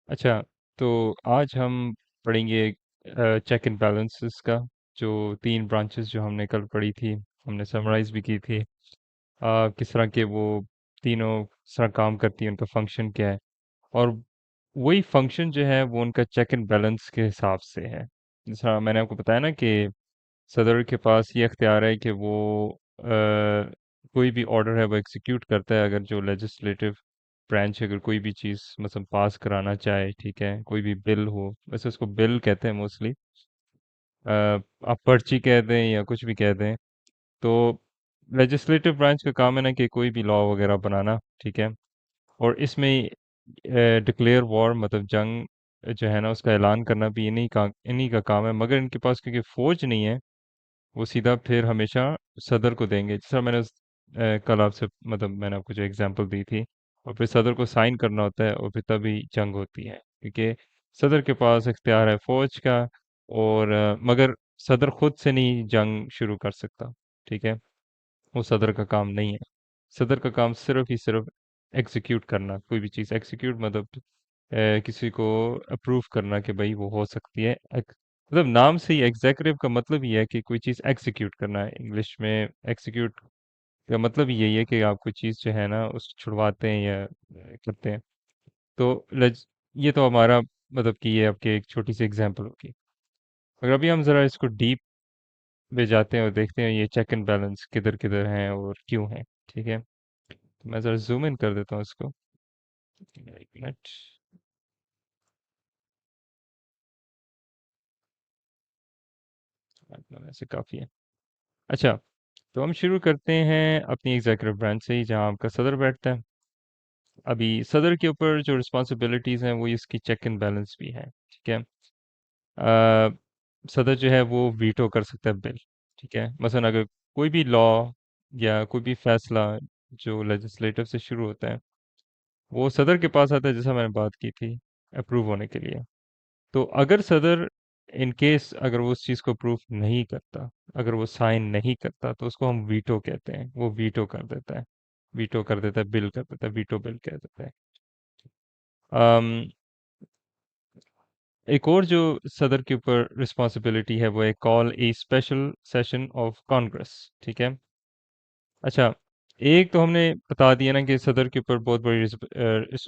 अच्छा, तो आज हम पढ़ेंगे चेक एंड बैलेंसेस का, जो तीन ब्रांचेस जो हमने कल पढ़ी थी, हमने समराइज भी की थी। किस तरह के वो तीनों किस तरह काम करती है, उनका फंक्शन क्या है, और वही फंक्शन जो है वो उनका चेक एंड बैलेंस के हिसाब से है। जैसा मैंने आपको बताया ना कि सदर के पास ये अख्तियार है कि वो कोई भी ऑर्डर है वो एग्जीक्यूट करता है, अगर जो लेजिस्लेटिव ब्रांच अगर कोई भी चीज़ मतलब पास कराना चाहे, ठीक है, कोई भी बिल हो, वैसे उसको बिल कहते हैं मोस्टली, आप पर्ची कह दें या कुछ भी कह दें। तो लेजिस्लेटिव ब्रांच का काम है ना कि कोई भी लॉ वगैरह बनाना, ठीक है, और इसमें डिक्लेयर वॉर मतलब जंग जो है ना उसका ऐलान करना भी इन्हीं का काम है। मगर इनके पास क्योंकि फौज नहीं है, वो सीधा फिर हमेशा सदर को देंगे। जैसा मैंने कल आपसे मतलब मैंने आपको जो एग्जांपल दी थी, और फिर सदर को साइन करना होता है और फिर तभी जंग होती है, क्योंकि सदर के पास इख्तियार है फौज का। और मगर सदर खुद से नहीं जंग शुरू कर सकता, ठीक है, वो सदर का काम नहीं है। सदर का काम सिर्फ ही सिर्फ एग्जीक्यूट करना, कोई भी चीज़ एग्जीक्यूट मतलब किसी को अप्रूव करना कि भाई वो हो सकती है। मतलब नाम से ही एग्जीक्यूटिव का मतलब ही है कि कोई चीज़ एग्जीक्यूट करना है। इंग्लिश में एग्जीक्यूट का मतलब ही यही है कि आप कोई चीज़ जो है ना उस छुड़वाते हैं या करते हैं। तो ये तो हमारा मतलब कि ये आपके एक छोटी सी एग्जांपल होगी। अगर अभी हम ज़रा इसको डीप में जाते हैं और देखते हैं ये चेक एंड बैलेंस किधर किधर हैं और क्यों हैं, ठीक है। तो मैं ज़रा जूम इन कर देता हूँ इसको, एक मिनट। इतना वैसे काफ़ी है। अच्छा, तो हम शुरू करते हैं अपनी एग्जीक्यूटिव ब्रांच से ही, जहाँ आपका सदर बैठता है। अभी सदर के ऊपर जो रिस्पॉन्सिबिलिटीज़ हैं वो इसकी चेक एंड बैलेंस भी है, ठीक है। अ, सदर जो है वो वीटो कर सकता है बिल, ठीक है। मसलन अगर कोई भी लॉ या कोई भी फैसला जो लेजिस्लेटिव से शुरू होता है, वो सदर के पास आता है, जैसा मैंने बात की थी, अप्रूव होने के लिए। तो अगर सदर इन केस अगर वो उस चीज़ को अप्रूव नहीं करता, अगर वो साइन नहीं करता, तो उसको हम वीटो कहते हैं। वो वीटो कर देता है, वीटो कर देता है, बिल कर देता है, वीटो बिल कह देता है। अम, एक और जो सदर के ऊपर रिस्पॉन्सिबिलिटी है वो है call A special session of Congress, ठीक है। अच्छा, एक तो हमने बता दिया ना कि सदर के ऊपर बहुत बड़ी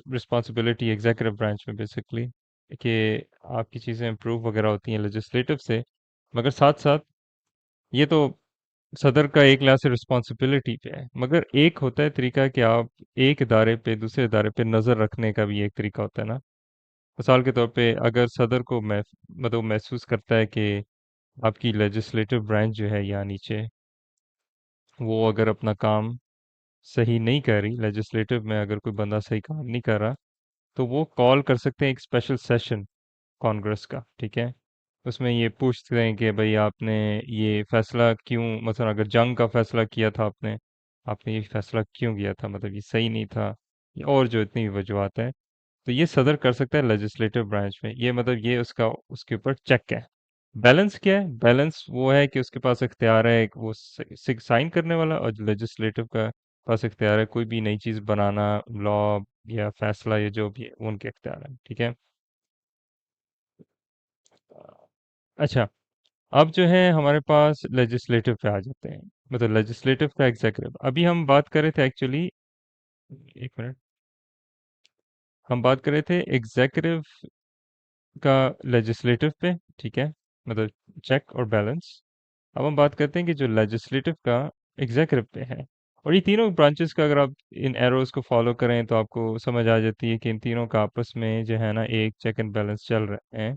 रिस्पॉन्सिबिलिटी एग्जीक्यूटिव ब्रांच में बेसिकली, कि आपकी चीज़ें अप्रूव वगैरह होती हैं लेजिस्लेटिव से। मगर साथ साथ ये तो सदर का एक लिहाज से रिस्पॉन्सिबिलिटी पे है, मगर एक होता है तरीका कि आप एक इदारे पे दूसरे इदारे पे नज़र रखने का भी एक तरीका होता है ना। मिसाल के तौर पे अगर सदर को मतलब महसूस करता है कि आपकी लेजिस्लेटिव ब्रांच जो है यहाँ नीचे, वो अगर अपना काम सही नहीं कर रही, लेजिस्लेटिव में अगर कोई बंदा सही काम नहीं कर रहा, तो वो कॉल कर सकते हैं एक स्पेशल सेशन कांग्रेस का, ठीक है। उसमें ये पूछते हैं कि भाई आपने ये फैसला क्यों, मतलब अगर जंग का फैसला किया था आपने, आपने ये फैसला क्यों किया था, मतलब ये सही नहीं था, और जो इतनी भी वजूहत है, तो ये सदर कर सकता है लेजिस्लेटिव ब्रांच में। ये मतलब ये उसका उसके ऊपर चेक है। बैलेंस क्या है? बैलेंस वो है कि उसके पास इख्तियार है एक वो साइन करने वाला, और लेजिस्लेटिव का पास इख्तियार है कोई भी नई चीज़ बनाना, लॉ या फैसला या जो भी है वो उनके इख्तियार है, ठीक है। अच्छा, अब जो है हमारे पास लेजिस्लेटिव पे आ जाते हैं, मतलब लेजिस्लेटिव का एग्जीक्यूटिव। अभी हम बात कर रहे थे एक्चुअली, एक मिनट, हम बात कर रहे थे एग्जीक्यूटिव का लेजिस्लेटिव पे, ठीक है, मतलब चेक और बैलेंस। अब हम बात करते हैं कि जो लेजिस्लेटिव का एग्जीक्यूटिव पे है। और ये तीनों ब्रांचेस का अगर आप इन एरोज को फॉलो करें तो आपको समझ आ जाती है कि इन तीनों का आपस में जो है ना एक चेक एंड बैलेंस चल रहे हैं।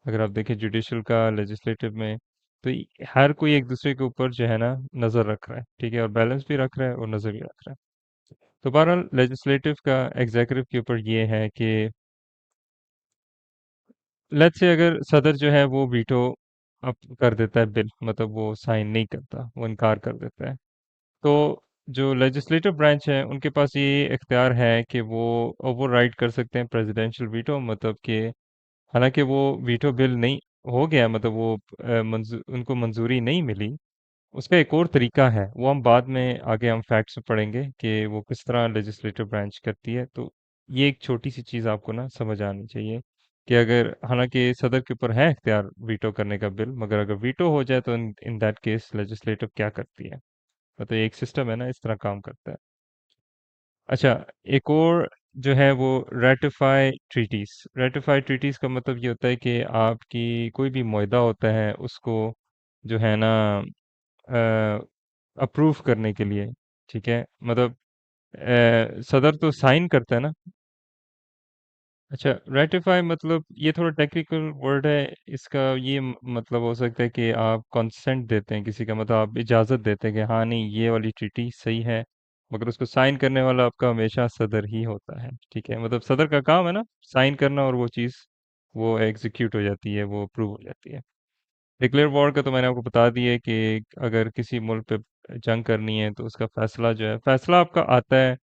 अगर आप देखें जुडिशल का लेजिस्लेटिव में, तो हर कोई एक दूसरे के ऊपर जो है ना नज़र रख रहा है, ठीक है, और बैलेंस भी रख रहा है और नज़र भी रख रहा है। तो बहरहाल लेजिस्लेटिव का एग्जीक्यूटिव के ऊपर ये है कि लेट्स से अगर सदर जो है वो वीटो अप कर देता है बिल, मतलब वो साइन नहीं करता, वो इनकार कर देता है, तो जो लेजिस्लेटिव ब्रांच है उनके पास ये इख्तियार है कि वो ओवरराइड कर सकते हैं प्रेसिडेंशियल वीटो, मतलब कि हालांकि वो वीटो बिल नहीं हो गया, मतलब वो उनको मंजूरी नहीं मिली। उसका एक और तरीका है, वो हम बाद में आगे हम फैक्ट्स में पढ़ेंगे कि वो किस तरह लेजिस्लेटिव ब्रांच करती है। तो ये एक छोटी सी चीज आपको ना समझ आनी चाहिए कि अगर हालांकि सदर के ऊपर है इख्तियार वीटो करने का बिल, मगर अगर वीटो हो जाए तो इन दैट केस लेजिस्लेटिव क्या करती है। तो ये एक सिस्टम है ना, इस तरह काम करता है। अच्छा, एक और जो है वो रेटिफाई ट्रीटीज। रेटिफाई ट्रीटीज का मतलब ये होता है कि आपकी कोई भी मुआहदा होता है उसको जो है ना अप्रूव करने के लिए, ठीक है, मतलब सदर तो साइन करता है ना। अच्छा, रेटिफाई मतलब ये थोड़ा टेक्निकल वर्ड है इसका। ये मतलब हो सकता है कि आप कंसेंट देते हैं किसी का, मतलब आप इजाज़त देते हैं कि हाँ नहीं ये वाली ट्रीटी सही है, मगर उसको साइन करने वाला आपका हमेशा सदर ही होता है, ठीक है। मतलब सदर का काम है ना साइन करना, और वो चीज़ वो एग्जीक्यूट हो जाती है, वो अप्रूव हो जाती है। डिक्लेयर वॉर का तो मैंने आपको बता दिया है कि अगर किसी मुल्क पे जंग करनी है तो उसका फैसला जो है, फैसला आपका आता है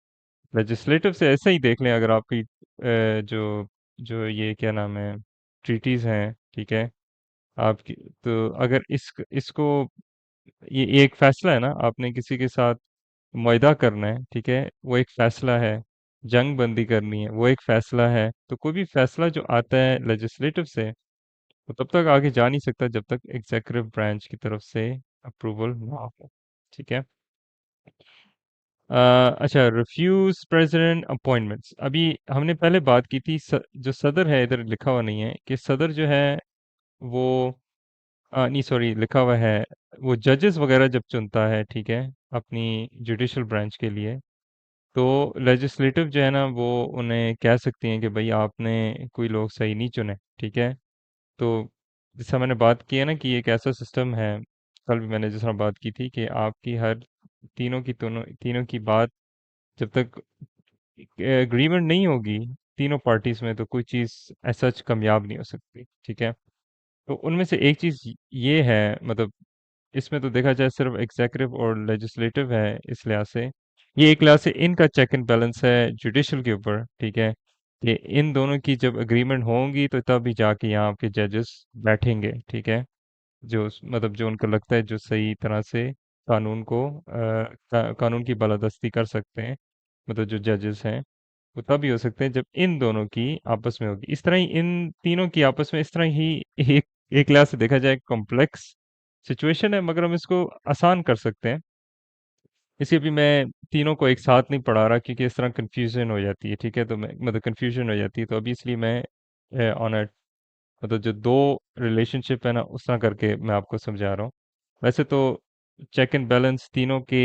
लेजिस्लेटिव से। ऐसे ही देख लें, अगर आपकी जो जो ये क्या नाम है ट्रीटीज हैं, ठीक है, आपकी, तो अगर इसको ये एक फैसला है ना, आपने किसी के साथ मुआहदा करना है, ठीक है, वो एक फैसला है। जंग बंदी करनी है, वो एक फैसला है। तो कोई भी फैसला जो आता है लेजिस्लेटिव से, वो तब तक आगे जा नहीं सकता जब तक एग्जीक्यूटिव ब्रांच की तरफ से अप्रूवल ना हो, ठीक है। अच्छा, रिफ्यूज प्रेसिडेंट अपॉइंटमेंट्स। अभी हमने पहले बात की थी जो सदर है, इधर लिखा हुआ नहीं है कि सदर जो है वो नहीं सॉरी, लिखा हुआ है वो जजेस वगैरह जब चुनता है, ठीक है, अपनी जुडिशल ब्रांच के लिए, तो लेजिस्लेटिव जो है ना वो उन्हें कह सकती हैं कि भाई आपने कोई लोग सही नहीं चुने, ठीक है। तो जैसा मैंने बात की है ना कि एक ऐसा सिस्टम है, कल भी मैंने जिस तरह बात की थी कि आपकी हर तीनों तीनों की बात जब तक एग्रीमेंट नहीं होगी तीनों पार्टीज में, तो कोई चीज़ ऐसा कामयाब नहीं हो सकती, ठीक है। तो उनमें से एक चीज़ ये है, मतलब इसमें तो देखा जाए सिर्फ एग्जीक्यूटिव और लेजिस्लेटिव है इस लिहाज से, ये एक लिहाज से इनका चेक एंड बैलेंस है जुडिशल के ऊपर, ठीक है। कि इन दोनों की जब एग्रीमेंट होंगी तो तभी जाके यहाँ के जजेस बैठेंगे, ठीक है। मतलब जो उनको लगता है जो सही तरह से कानून को कानून की बालादस्ती कर सकते हैं, मतलब जो जजेस हैं, वो तभी हो सकते हैं जब इन दोनों की आपस में होगी। इस तरह ही इन तीनों की आपस में इस तरह ही एक एक लिहाज से देखा जाए कॉम्प्लेक्स सिचुएशन है, मगर हम इसको आसान कर सकते हैं। इसलिए भी मैं तीनों को एक साथ नहीं पढ़ा रहा क्योंकि इस तरह कंफ्यूजन हो जाती है, ठीक है। तो मैं मतलब कंफ्यूजन हो जाती है, तो अभी इसलिए मैं ऑन अ मतलब जो दो रिलेशनशिप है ना उस तरह करके मैं आपको समझा रहा हूँ। वैसे तो चेक एंड बैलेंस तीनों के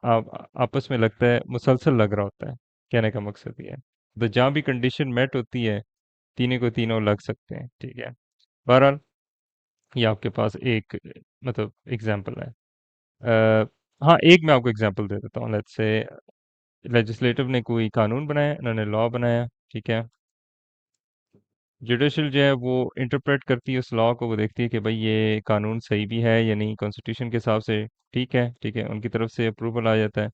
आपस में लगता है मुसलसल लग रहा होता है, कहने का मकसद ये है। तो जहाँ भी कंडीशन मेट होती है तीनों को तीनों लग सकते हैं, ठीक है। बहरहाल ये आपके पास एक मतलब एग्जांपल है। अ, हाँ, एक मैं आपको एग्जांपल दे देता हूँ। लेट्स से लेजिस्लेटिव ने कोई कानून बनाया, उन्होंने लॉ बनाया, ठीक है। जुडिशल जो है वो इंटरप्रेट करती है उस लॉ को, वो देखती है कि भाई ये कानून सही भी है या नहीं, कॉन्स्टिट्यूशन के हिसाब से ठीक है, ठीक है, उनकी तरफ से अप्रूवल आ जाता है।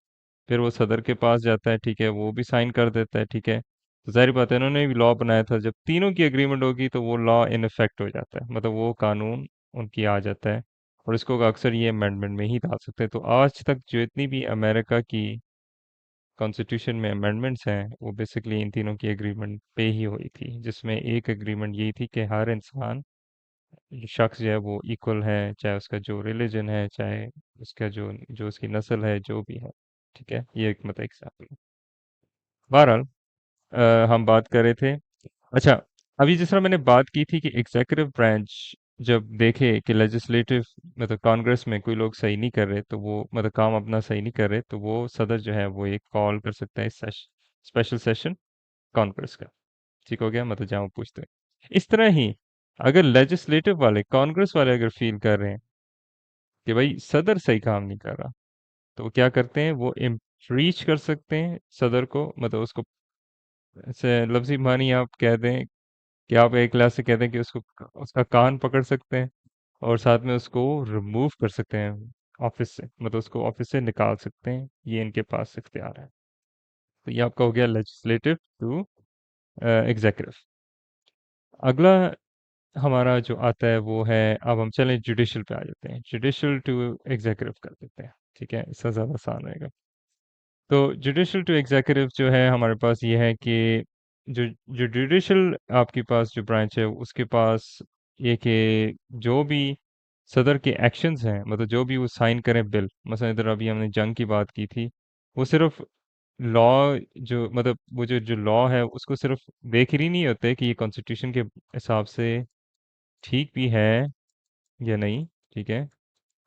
फिर वो सदर के पास जाता है, ठीक है, वो भी साइन कर देता है, ठीक है। तो जाहिर बात है इन्होंने भी लॉ बनाया था, जब तीनों की एग्रीमेंट होगी तो वो लॉ इन इफेक्ट हो जाता है, मतलब वो कानून उनकी आ जाता है। और इसको अक्सर ये अमेंडमेंट में ही डाल सकते हैं। तो आज तक जो इतनी भी अमेरिका की कॉन्स्टिट्यूशन में अमेंडमेंट्स हैं वो बेसिकली इन तीनों की एग्रीमेंट पे ही हुई थी, जिसमें एक एग्रीमेंट यही थी कि हर इंसान जो शख्स जो है वो इक्वल है, चाहे उसका जो रिलीजन है, चाहे उसका जो जो उसकी नस्ल है, जो भी है, ठीक है। ये एक मतलब एग्जाम्पल है। बहरहाल हम बात कर रहे थे। अच्छा, अभी जिस तरह मैंने बात की थी कि एग्जीक्यूटिव ब्रांच जब देखे कि लेजिस्लेटिव मतलब कांग्रेस में कोई लोग सही नहीं कर रहे, तो वो मतलब काम अपना सही नहीं कर रहे, तो वो सदर जो है वो एक कॉल कर सकता है स्पेशल सेशन कांग्रेस का, ठीक हो गया, मतलब जहाँ वो पूछते हैं। इस तरह ही अगर लेजिस्लेटिव वाले कांग्रेस वाले अगर फील कर रहे हैं कि भाई सदर सही काम नहीं कर रहा, तो वो क्या करते हैं, वो इम्पीच कर सकते हैं सदर को, मतलब उसको ऐसे लफ्जी मानी आप कह दें कि आप एक क्लास से कहते हैं कि उसको उसका कान पकड़ सकते हैं और साथ में उसको रिमूव कर सकते हैं ऑफिस से, मतलब उसको ऑफिस से निकाल सकते हैं। ये इनके पास इख्तियार है। तो ये आपका हो गया लेजिस्लेटिव टू एग्जीक्यूटिव। अगला हमारा जो आता है वो है, अब हम चलें जुडिशल पे आ जाते हैं, जुडिशल टू एग्जीक्यूटिव कर देते हैं, ठीक है, इससे ज़्यादा आसान रहेगा। तो जुडिशल टू एग्जीक्यूटिव जो है हमारे पास ये है कि जो जो जुडिशल आपके पास जो ब्रांच है उसके पास ये कि जो भी सदर के एक्शंस हैं, मतलब जो भी वो साइन करें बिल, मसलन इधर अभी हमने जंग की बात की थी, वो सिर्फ लॉ, जो मतलब वो जो जो लॉ है उसको सिर्फ देख ही नहीं होते कि ये कॉन्स्टिट्यूशन के हिसाब से ठीक भी है या नहीं। ठीक है,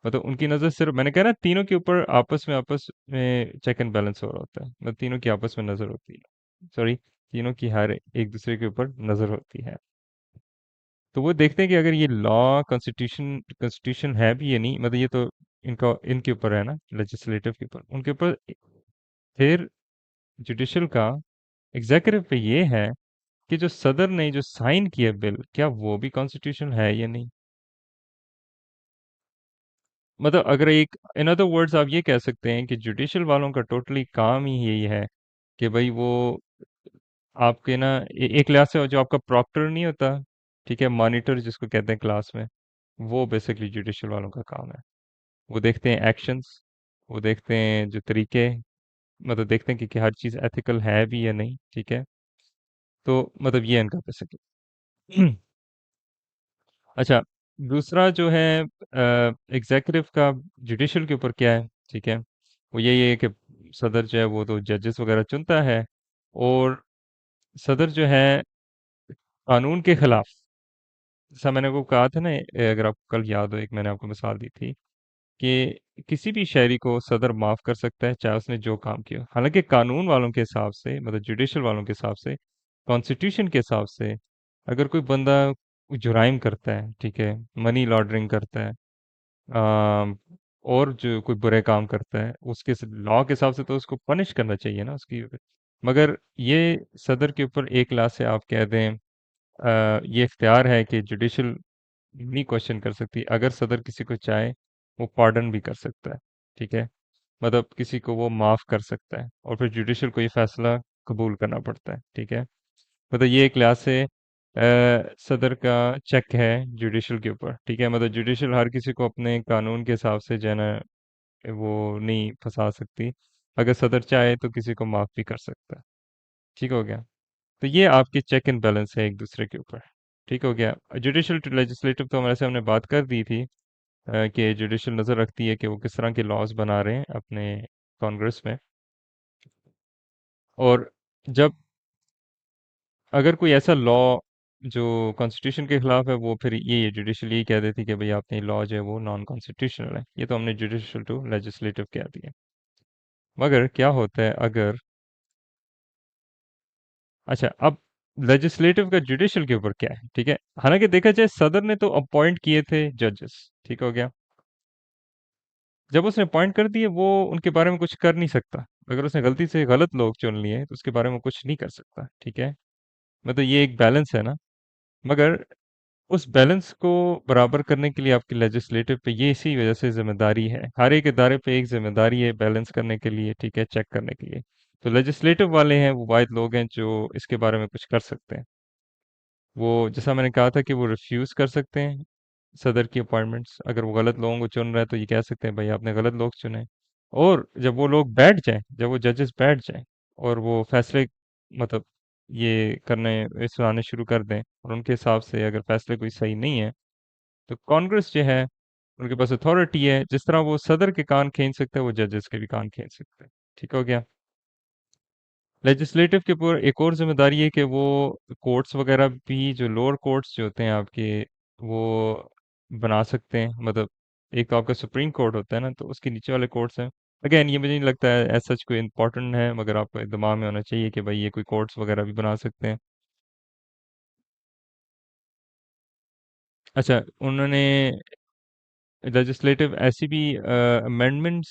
मतलब उनकी नज़र सिर्फ, मैंने कहा ना, तीनों के ऊपर आपस में चेक एंड बैलेंस हो रहा होता है, मतलब तीनों की आपस में नज़र होती है, सॉरी, तीनों की हर एक दूसरे के ऊपर नज़र होती है। तो वो देखते हैं कि अगर ये लॉ कॉन्स्टिट्यूशन कॉन्स्टिट्यूशन है भी या नहीं, मतलब ये तो इनका इनके ऊपर है ना, लेजिस्लेटिव के ऊपर, उनके ऊपर। फिर जुडिशल का, एग्जीक्यूटिव पे ये है कि जो सदर ने जो साइन किया बिल, क्या वो भी कॉन्स्टिट्यूशन है या नहीं। मतलब अगर एक, इन अदर वर्ड्स आप ये कह सकते हैं कि जुडिशल वालों का टोटली काम ही यही है कि भाई वो आपके ना एक लिहाज से जो आपका प्रॉक्टर नहीं होता, ठीक है, मॉनिटर जिसको कहते हैं क्लास में, वो बेसिकली जुडिशल वालों का काम है। वो देखते हैं एक्शंस, वो देखते हैं जो तरीके, मतलब देखते हैं कि हर चीज़ एथिकल है भी या नहीं। ठीक है, तो मतलब ये इनका बेसिकली। अच्छा, दूसरा जो है एग्जीक्यूटिव का जुडिशल के ऊपर क्या है, ठीक है, वो यही है कि सदर जो है वो तो जजेस वगैरह चुनता है, और सदर जो है कानून के खिलाफ, जैसा मैंने को कहा था ना, अगर आपको कल याद हो, एक मैंने आपको मिसाल दी थी कि किसी भी शहरी को सदर माफ कर सकता है चाहे उसने जो काम किया, हालांकि कानून वालों के हिसाब से, मतलब जुडिशल वालों के हिसाब से, कॉन्स्टिट्यूशन के हिसाब से, अगर कोई बंदा जुराइम करता है, ठीक है, मनी लॉन्ड्रिंग करता है, अम, और जो कोई बुरे काम करता है, उसके लॉ के हिसाब से तो उसको पनिश करना चाहिए ना उसकी। मगर ये सदर के ऊपर एक लाख से आप कह दें, ये इख्तियार है कि जुडिशल नहीं क्वेश्चन कर सकती, अगर सदर किसी को चाहे वो पार्डन भी कर सकता है। ठीक है, मतलब किसी को वो माफ कर सकता है, और फिर जुडिशल को ये फैसला कबूल करना पड़ता है। ठीक है, मतलब ये एक लिहाज से सदर का चेक है जुडिशल के ऊपर। ठीक है, मतलब जुडिशल हर किसी को अपने कानून के हिसाब से जो है ना, वो नहीं फंसा सकती, अगर सदर चाहे तो किसी को माफ भी कर सकता है। ठीक हो गया, तो ये आपकी चेक एंड बैलेंस है एक दूसरे के ऊपर। ठीक हो गया, जुडिशल टू लेजिस्लेटिव तो हमारे से हमने बात कर दी थी, कि जुडिशल नज़र रखती है कि वो किस तरह के लॉज बना रहे हैं अपने कांग्रेस में, और जब अगर कोई ऐसा लॉ जो कॉन्स्टिट्यूशन के खिलाफ है, वो फिर ये जुडिशल यही कह देती कि भाई आपने लॉ जो है वो नॉन कॉन्स्टिट्यूशनल है। ये तो हमने जुडिशल टू लेजिस्लेटिव कह दिया। मगर क्या होता है अगर, अच्छा, अब लेजिस्लेटिव का जुडिशल के ऊपर क्या है, ठीक है, हालांकि देखा जाए सदर ने तो अपॉइंट किए थे जजेस, ठीक हो गया, जब उसने अपॉइंट कर दिए वो उनके बारे में कुछ कर नहीं सकता। अगर उसने गलती से गलत लोग चुन लिए तो उसके बारे में कुछ नहीं कर सकता। ठीक है, मतलब ये एक बैलेंस है ना। मगर उस बैलेंस को बराबर करने के लिए आपकी लेजिस्लेटिव पे ये इसी वजह से जिम्मेदारी है, हर एक इदारे पे एक जिम्मेदारी है बैलेंस करने के लिए, ठीक है, चेक करने के लिए। तो लेजिस्लेटिव वाले हैं वो वाहिद लोग हैं जो इसके बारे में कुछ कर सकते हैं। वो जैसा मैंने कहा था कि वो रिफ्यूज़ कर सकते हैं सदर की अपॉइंटमेंट्स, अगर वो गलत लोगों को चुन रहा है तो ये कह सकते हैं भाई आपने गलत लोग चुने। और जब वो लोग बैठ जाएं, जब वो जजेस बैठ जाएं और वो फैसले, मतलब ये करने, ये सुनाने शुरू कर दें, और उनके हिसाब से अगर फैसले कोई सही नहीं है, तो कांग्रेस जो है उनके पास अथॉरिटी है, जिस तरह वो सदर के कान खींच सकते हैं वो जजेस के भी कान खींच सकते हैं। ठीक हो गया, लेजिस्लेटिव के ऊपर एक और जिम्मेदारी है कि वो कोर्ट्स वगैरह भी, जो लोअर कोर्ट्स जो होते हैं आपके, वो बना सकते हैं। मतलब एक तो आपका सुप्रीम कोर्ट होता है ना, तो उसके नीचे वाले कोर्ट्स हैं। अगेन ये मुझे नहीं लगता है एज सच कोई इंपॉर्टेंट है, मगर आपको दिमाग में होना चाहिए कि भाई ये कोई कोर्ट्स वगैरह भी बना सकते हैं। अच्छा, उन्होंने लेजिस्लेटिव ऐसी भी अमेंडमेंट्स,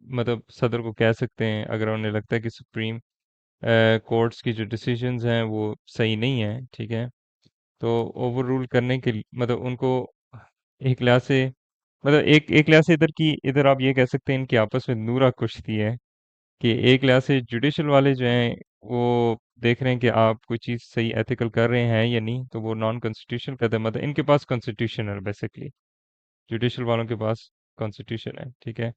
मतलब सदर को कह सकते हैं अगर उन्हें लगता है कि सुप्रीम कोर्ट्स की जो डिसीजंस हैं वो सही नहीं है, ठीक है, तो ओवर रूल करने के लिए, मतलब उनको एक लिहाज से, मतलब एक लिहाज से इधर की, इधर आप ये कह सकते हैं इनकी आपस में नूरा कुश्ती है, कि एक लिहाज से जुडिशल वाले जो हैं वो देख रहे हैं कि आप कोई चीज़ सही एथिकल कर रहे हैं या नहीं, तो वो नॉन कॉन्स्टिट्यूशनल कहते हैं, मतलब इनके पास कॉन्स्टिट्यूशन है बेसिकली, जुडिशल वालों के पास कॉन्स्टिट्यूशन है। ठीक है,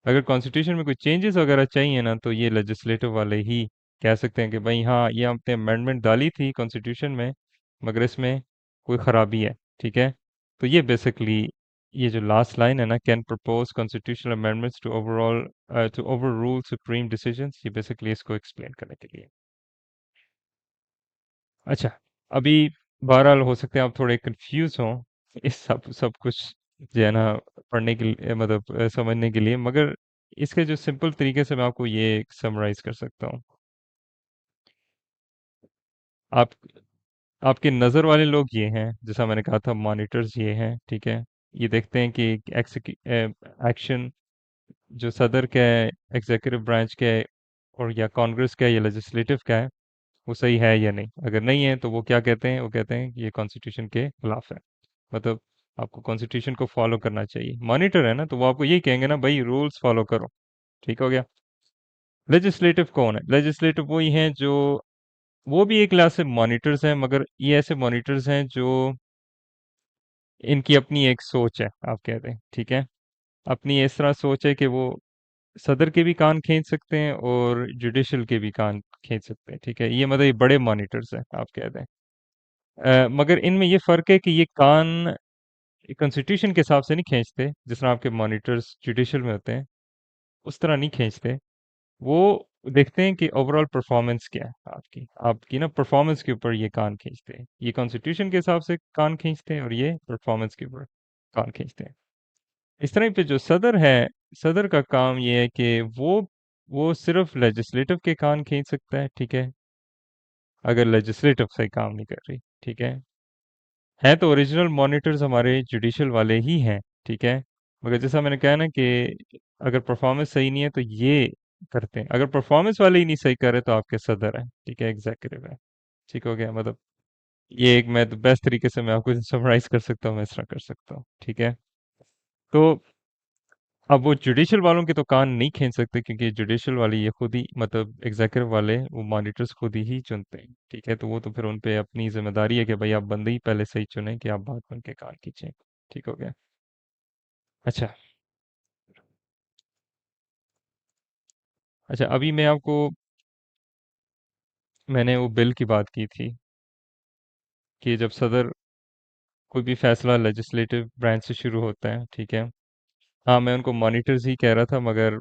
अगर कॉन्स्टिट्यूशन में कोई चेंजेस वगैरह चाहिए ना, तो ये लेजिस्लेटिव वाले ही कह सकते हैं कि भाई हाँ ये हमने अमेंडमेंट डाली थी कॉन्स्टिट्यूशन में, मगर इसमें कोई खराबी है, ठीक है। तो ये बेसिकली ये जो लास्ट लाइन है ना, can propose constitutional amendments to overall to overrule supreme decisions, ये बेसिकली इसको एक्सप्लेन करने के लिए। अच्छा, अभी बहरहाल हो सकते हैं आप थोड़े कंफ्यूज हों इस सब सब कुछ जो है ना पढ़ने के लिए, मतलब समझने के लिए, मगर इसके जो सिंपल तरीके से मैं आपको ये समराइज कर सकता हूँ। आप आपके नज़र वाले लोग ये हैं, जैसा मैंने कहा था मॉनिटर्स ये हैं, ठीक है। ये देखते हैं कि एक्शन जो सदर का है, एग्जीक्यूटिव ब्रांच का है, और या कांग्रेस का है या लेजिस्लेटिव का है, वो सही है या नहीं। अगर नहीं है तो वो क्या कहते हैं, वो कहते हैं कि ये कॉन्स्टिट्यूशन के खिलाफ है, मतलब आपको कॉन्स्टिट्यूशन को फॉलो करना चाहिए। मॉनिटर है ना, तो वो आपको यही कहेंगे ना, भाई रूल्स फॉलो करो, ठीक हो गया। लेजिस्लेटिव कौन है? लेजिस्लेटिव वही हैं जो, वो भी एक क्लास से मॉनिटर्स हैं, मगर ये ऐसे मॉनिटर्स हैं जो इनकी अपनी एक सोच है, आप कहते हैं, ठीक है। अपनी इस तरह सोच है कि वो सदर के भी कान खींच सकते हैं और जुडिशल के भी कान खींच सकते हैं, ठीक है। ये मतलब ये बड़े मॉनिटर्स हैं, आप कहते हैं। मगर इनमें ये फ़र्क है कि ये कान कॉन्स्टिट्यूशन के हिसाब से नहीं खींचते, जिस तरह आपके मॉनिटर्स जुडिशल में होते हैं, उस तरह नहीं खींचते। वो देखते हैं कि ओवरऑल परफॉर्मेंस क्या है आपकी, आपकी ना परफॉर्मेंस के ऊपर ये कान खींचते हैं। ये कॉन्स्टिट्यूशन के हिसाब से कान खींचते हैं और ये परफॉर्मेंस के ऊपर कान खींचते हैं। इस तरह पे जो सदर है, सदर का काम ये है कि वो सिर्फ लेजिस्लेटिव के कान खींच सकता है, ठीक है, अगर लेजिस्लेटिव सही काम नहीं कर रही, ठीक है। है तो ओरिजिनल मॉनिटर्स हमारे जुडिशियल वाले ही हैं, ठीक है। मगर जैसा मैंने कहा ना कि अगर परफॉर्मेंस सही नहीं है तो ये करते हैं, अगर परफॉर्मेंस वाले ही नहीं सही कर रहे तो आपके सदर है, ठीक है, एग्जीक्यूटिव है, ठीक हो गया। मतलब ये एक, मैं तो बेस्ट तरीके से मैं आपको समराइज कर सकता हूँ, मैं इस तरह कर सकता हूँ, ठीक है। तो अब वो जुडिशियल वालों के तो कान नहीं खींच सकते, क्योंकि जुडिशियल वाले ये खुद ही, मतलब एग्जीक्यूटिव वाले वो मॉनिटर्स खुद ही चुनते हैं, ठीक है। तो वो तो फिर उन पे अपनी जिम्मेदारी है कि भाई आप बंदे ही पहले सही चुने कि आप बाद में उनके कान खींचें, ठीक हो गया। अच्छा, अच्छा, अभी मैं आपको, मैंने वो बिल की बात की थी कि जब सदर कोई भी फैसला लेजिस्लेटिव ब्रांच से शुरू होता है, ठीक है। हाँ, मैं उनको मॉनिटर्स ही कह रहा था, मगर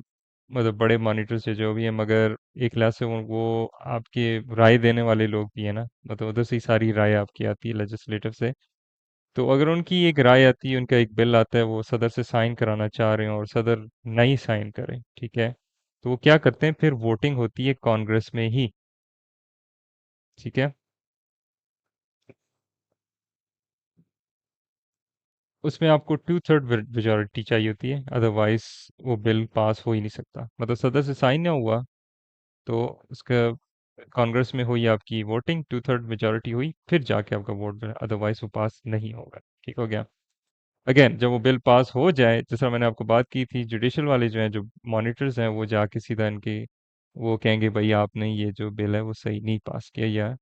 मतलब बड़े मॉनिटर्स है जो भी है, मगर एक लिहाज से वो आपके राय देने वाले लोग भी है ना, मतलब उधर से ही सारी राय आपकी आती है लेजिस्लेटिव से। तो अगर उनकी एक राय आती है, उनका एक बिल आता है, वो सदर से साइन कराना चाह रहे हैं और सदर नहीं साइन करे, ठीक है, तो वो क्या करते हैं, फिर वोटिंग होती है कांग्रेस में ही, ठीक है। उसमें आपको 2/3 मेजोरिटी चाहिए होती है, अदरवाइज वो बिल पास हो ही नहीं सकता। मतलब सदर से साइन ना हुआ तो उसका कांग्रेस में हुई आपकी वोटिंग, 2/3 मेजोरिटी हुई, फिर जाके आपका वोट बना, अदरवाइज वो पास नहीं होगा, ठीक हो गया। अगेन जब वो बिल पास हो जाए, जैसा मैंने आपको बात की थी, जुडिशियल वाले जो हैं, जो मॉनिटर्स हैं, वो जाके सीधा इनके, वो कहेंगे भाई आपने ये जो बिल है वो सही नहीं पास किया, या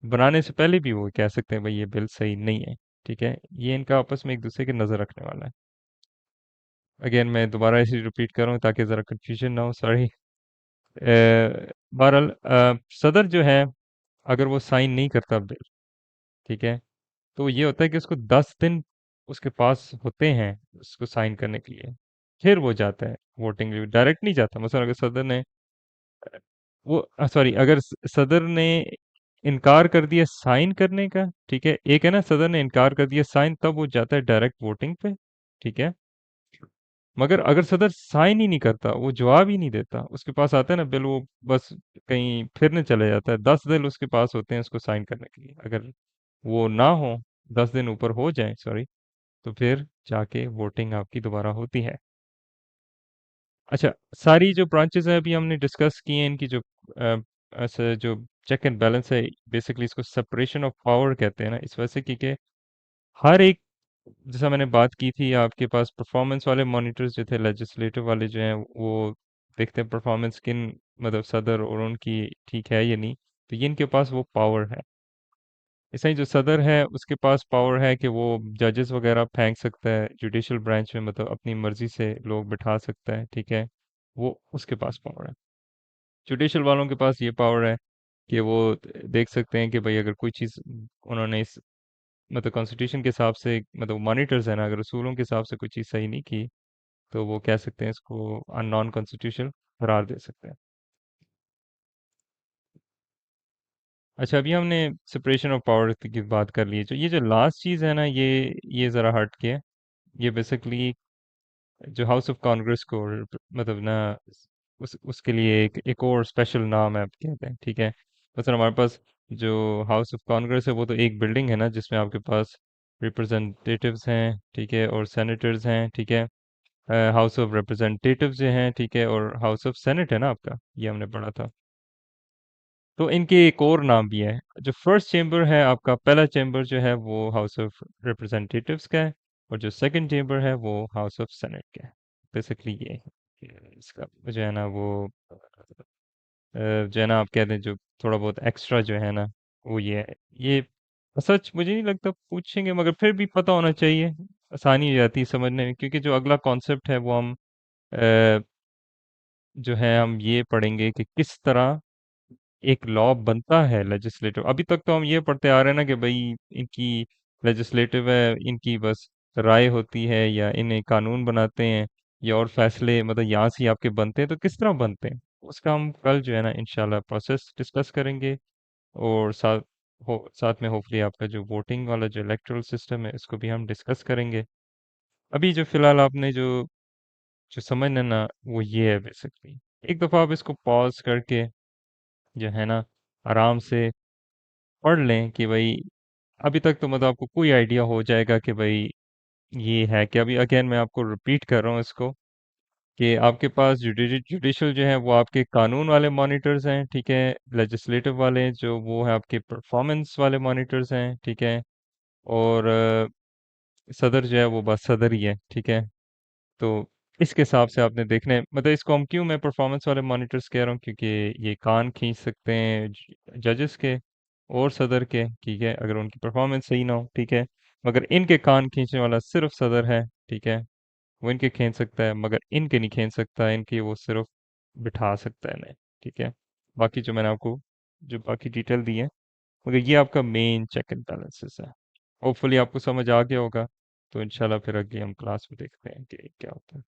बनाने से पहले भी वो कह सकते हैं भाई ये बिल सही नहीं है, ठीक है। ये इनका आपस में एक दूसरे की नज़र रखने वाला है। अगेन मैं दोबारा इसे रिपीट कर रहा हूँ ताकि ज़रा कंफ्यूजन ना हो, सॉरी। बहरहाल सदर जो है, अगर वो साइन नहीं करता बिल, ठीक है, तो ये होता है कि उसको 10 दिन उसके पास होते हैं उसको साइन करने के लिए, फिर वो जाता है वोटिंग के लिए, डायरेक्ट नहीं जाता। मतलब अगर सदर ने वो सॉरी, अगर सदर ने इनकार कर दिया साइन करने का, ठीक है, एक है ना सदर ने इनकार कर दिया साइन, तब वो जाता है डायरेक्ट वोटिंग पे, ठीक है। मगर अगर सदर साइन ही नहीं करता, वो जवाब ही नहीं देता, उसके पास आता है ना बिल, वो बस कहीं फिरने चले जाता है, 10 दिन उसके पास होते हैं उसको साइन करने के लिए। अगर वो ना हो, 10 दिन ऊपर हो जाए, सॉरी, तो फिर जाके वोटिंग आपकी दोबारा होती है। अच्छा, सारी जो ब्रांचेस हैं अभी हमने डिस्कस की हैं, इनकी जो ऐसे जो चेक एंड बैलेंस है, बेसिकली इसको सेपरेशन ऑफ पावर कहते हैं ना, इस वजह से क्योंकि हर एक, जैसा मैंने बात की थी, आपके पास परफॉर्मेंस वाले मॉनिटर्स जो थे, लेजिस्लेटिव वाले जो हैं, वो देखते हैं परफॉर्मेंस किन, मतलब सदर और उनकी ठीक है या नहीं, तो ये इनके पास वो पावर है। ऐसा ही जो सदर है उसके पास पावर है कि वो जजेस वगैरह फेंक सकता है जुडिशियल ब्रांच में, मतलब अपनी मर्जी से लोग बिठा सकता है, ठीक है, वो उसके पास पावर है। जुडिशल वालों के पास ये पावर है कि वो देख सकते हैं कि भाई अगर कोई चीज़ उन्होंने इस मतलब कॉन्स्टिट्यूशन के हिसाब से मतलब मॉनिटर्स है ना, अगर उसूलों के हिसाब से कोई चीज़ सही नहीं की तो वो कह सकते हैं इसको नॉन कॉन्स्टिट्यूशनल करार दे सकते हैं। अच्छा, अभी हमने सेपरेशन ऑफ पावर की बात कर ली है, जो ये जो लास्ट चीज़ है ना, ये ज़रा हट के है। ये बेसिकली जो हाउस ऑफ कांग्रेस को मतलब ना उसके लिए एक और स्पेशल नाम है, आप कहते हैं, ठीक है। मतलब हमारे पास जो हाउस ऑफ कांग्रेस है वो तो एक बिल्डिंग है ना, जिसमें आपके पास रिप्रेजेंटेटिव्स हैं, ठीक है, और सेनेटर्स हैं, ठीक है। हाउस ऑफ रिप्रेजेंटेटिव्स जो हैं, ठीक है, और हाउस ऑफ सेनेट है ना आपका, ये हमने पढ़ा था। तो इनके एक और नाम भी है। जो फर्स्ट चेम्बर है आपका, पहला चेम्बर जो है वो हाउस ऑफ रिप्रेजेंटेटिव्स का है, और जो सेकंड चेम्बर है वो हाउस ऑफ सेनेट का है। बेसिकली ये है कि इसका जो है ना वो जो है ना आप कहते हैं जो थोड़ा बहुत एक्स्ट्रा जो है ना वो ये है। ये सच मुझे नहीं लगता पूछेंगे, मगर फिर भी पता होना चाहिए, आसानी हो जाती है समझने में, क्योंकि जो अगला कॉन्सेप्ट है वो हम अ, जो है हम ये पढ़ेंगे कि किस तरह एक लॉ बनता है लेजिस्लेटिव। अभी तक तो हम ये पढ़ते आ रहे हैं ना कि भाई इनकी लेजिस्लेटिव है, इनकी बस राय होती है, या इन्हें कानून बनाते हैं, या और फैसले मतलब यहाँ से ही आपके बनते हैं, तो किस तरह बनते हैं उसका हम कल जो है ना इंशाल्लाह प्रोसेस डिस्कस करेंगे। और साथ में होपफुली आपका जो वोटिंग वाला जो इलेक्टोरल सिस्टम है इसको भी हम डिस्कस करेंगे। अभी जो फिलहाल आपने जो जो समझना ना वो ये है बेसिकली, एक दफ़ा आप इसको पॉज करके जो है ना आराम से पढ़ लें कि भाई अभी तक तो मतलब आपको कोई आइडिया हो जाएगा कि भाई ये है कि अभी अगेन मैं आपको रिपीट कर रहा हूँ इसको, कि आपके पास जुडिशल जो है वो आपके कानून वाले मॉनिटर्स हैं, ठीक है। लेजिस्लेटिव वाले जो वो है आपके परफॉर्मेंस वाले मॉनिटर्स हैं, ठीक है। और सदर जो है वो बस सदर ही है, ठीक है। तो इसके हिसाब से आपने देखना है, मतलब इसको हम क्यों मैं परफॉर्मेंस वाले मॉनिटर्स कह रहा हूँ, क्योंकि ये कान खींच सकते हैं जजेस के और सदर के, ठीक है, अगर उनकी परफॉर्मेंस सही ना हो, ठीक है। मगर इनके कान खींचने वाला सिर्फ सदर है, ठीक है। वो इनके खींच सकता है मगर इनके नहीं खींच सकता, इनकी वो सिर्फ बिठा सकता है इन्हें, ठीक है। बाकी जो मैंने आपको जो बाकी डिटेल दी है, मगर ये आपका मेन चेक एंड बैलेंसेस है। होपफुली आपको समझ आ गया होगा। तो इंशाल्लाह फिर अगली हम क्लास में देखते हैं कि क्या होता है।